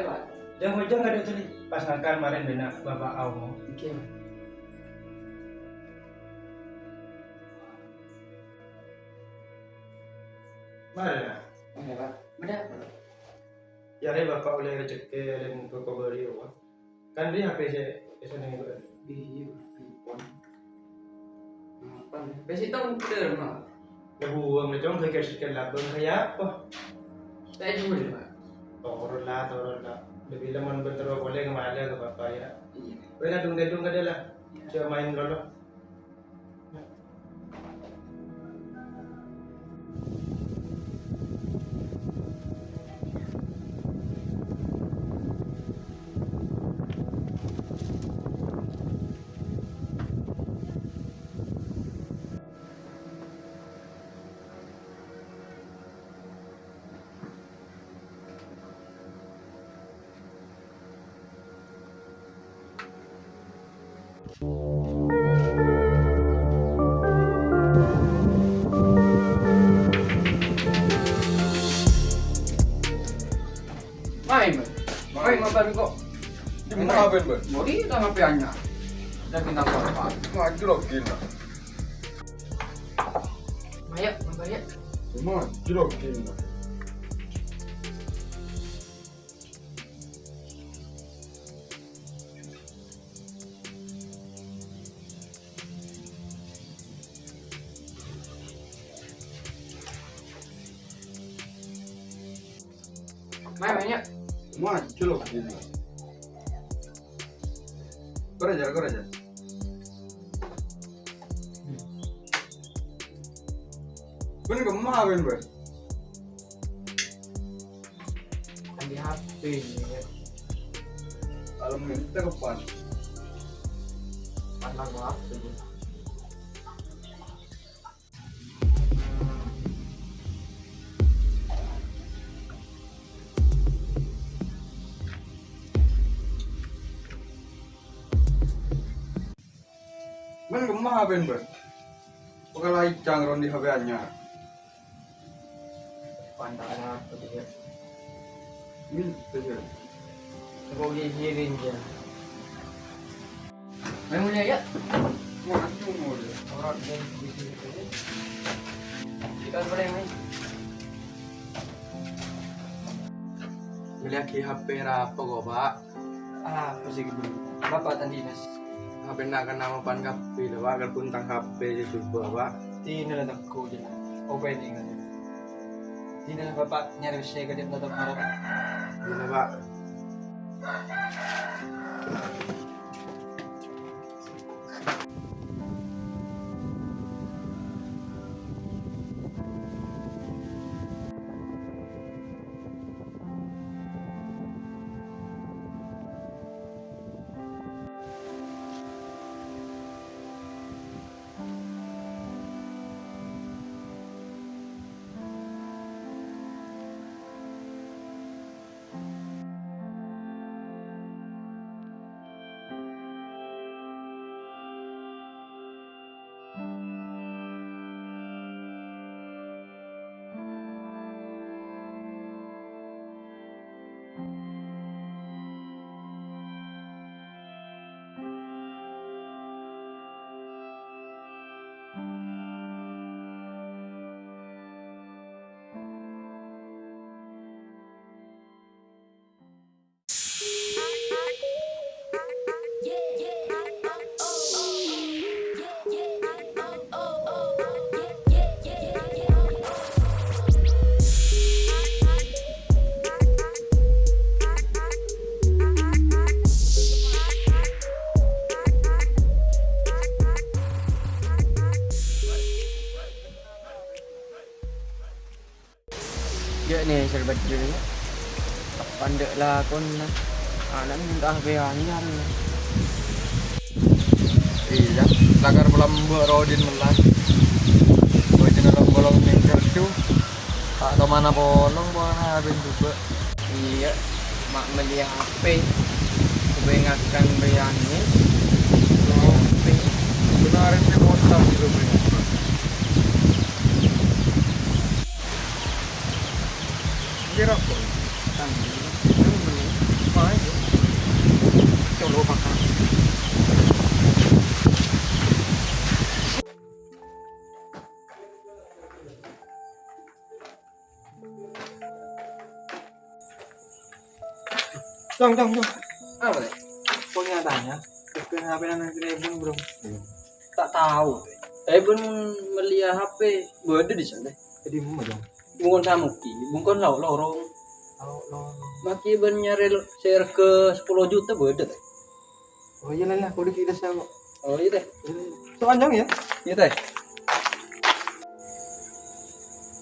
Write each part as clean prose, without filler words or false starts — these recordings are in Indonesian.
Pak. Jangan nggak ada tuh pas makan kemarin benak bapak awmo. Oke, Pak. Mana? Oke, Pak. Ada apa? Ya ada bapak oleh rezeki dan koko beli uang. Kan dia HP saya seneng juga. Iya, Pak. Apa? Besi tahu bener, Pak. Ya buang macam kayak sekian labang kayak apa? Saya juga deh, Pak. Turun lah. Lebih lemon bentar boleh kemana ke bapak ya. Iya. Wena dung ka lah. Siya main rolo. Main, Pak. Main ngapain kok? Di mana Ben? Mau kita ngapainnya? Dan kita apa? Maju lagi lah. Maya, ngapain ya? Maju lagi lah. Mainnya. Maju lagi lah. Kau raja. Ben gemah Ben. Di HP ya. Kalau minta kapan? Pandang waktu. Ben gemah Ben. Pakai laicang ron di HP-nya. Pandang waktu ya. Minta je. Kau gigirin dia. Main mulai ya. Maju mau dia. Orang yang di sini saja. Kita boleh main. Melihat HP apa kok pak? Ah, pusing dulu. Bapak tadi nas. HP nak nama pan kapi lah pak, kalau tentang HP je coba pak. Tina lang ako dyan. O pwede nga dyan. Tina lang bapak nyari siya ka dyan na harap. Gimana pak? Ya nih serbat dulu. Pandek lah kon na. Anak minta behangan. Iya, lagar melambak rodin melas. Kau jangan bolong mingkar tu. Tak kemana bolong bolong Ben juga. Iya, mak beli HP. Kebanyakan behangan. HP. Benar ini motor juga Ben. Kira apa? Tanggung. Jong. Apa deh? Kok nyatanya? Ke HP anak Ebon bro. Tak tahu. Ebon melihat HP berada di sana. Jadi mau dong. Bungkon samuki, bungkon lorong. Lo. Maki ben nyari share ke 10 juta berada deh. Oh iya lah, kau udah kita sama. Oh iya deh. So anjang ya? Iya deh.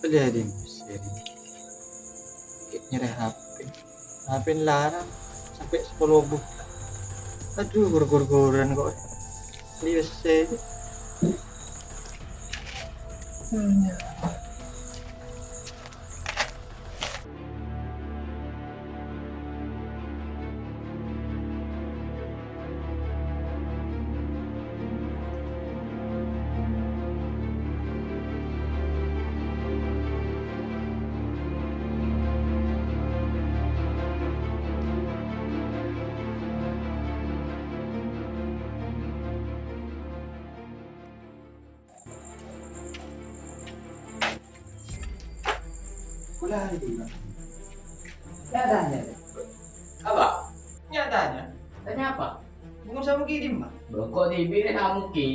Lihat ini, nyari HP. HP larang sampai 10.000. Aduh, gur-guran kok. Lihat saya. Kulah di mana? Nyatanya deh. Apa? Nyatanya, Tanya apa? bunga sama kirim mah. Kok dibikin samuki?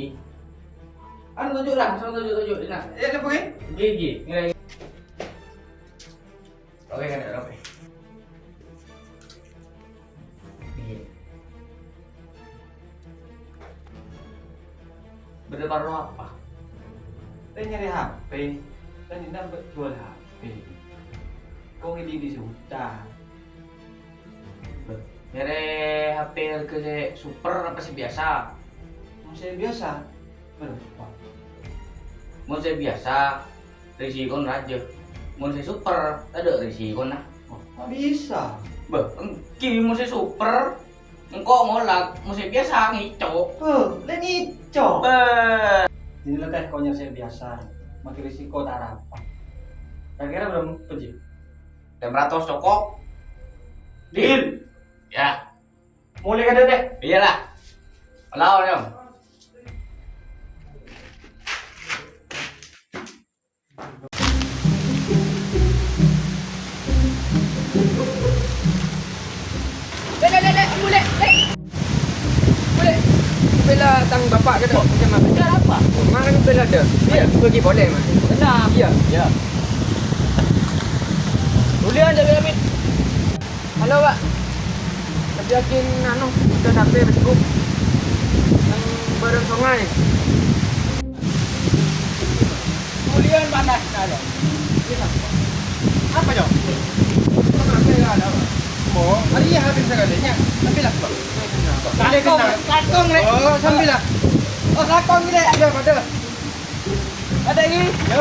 Anu tunjuk lah, tunjuk di sana. Ya, apa ya? Gigi, nilai. Oke kan, oke. Berdepan lo apa? Saya nyari HP. Dan ini dapat jual HP. Kau ini di hutan. Nyari HP ke super apa sih biasa? Masih biasa. Berapa? Mau saya biasa, risikon raja. Mau saya super, ada risikon lah. Nggak bisa. Kimi mau saya super, engkau ngolak, mau saya biasa ngicok. Lah ngico. Ini lah kau nyari saya biasa. Makin risiko tak apa. Kira-kira berapa pergi? 600 cokok. Deal. Ya, Mulai kada deh. iyalah. Lawan dong. Boleh. Bela tang bapak ke tak? Macam mana? Benar apa? Mana bela ada? Iya, pergi boleh mah. Benar. Iya. Ya. Boleh aja bela mit. Halo, Pak. Tapi yakin anu udah sampai cukup. Yang bareng sungai. Kemudian panas ada. Apa jom? Oh, hari ini habis sekalinya. Sambil lah. Lakong, Oh, sambil lah. Oh, lakong ni ada pada. Ada lagi? Ya.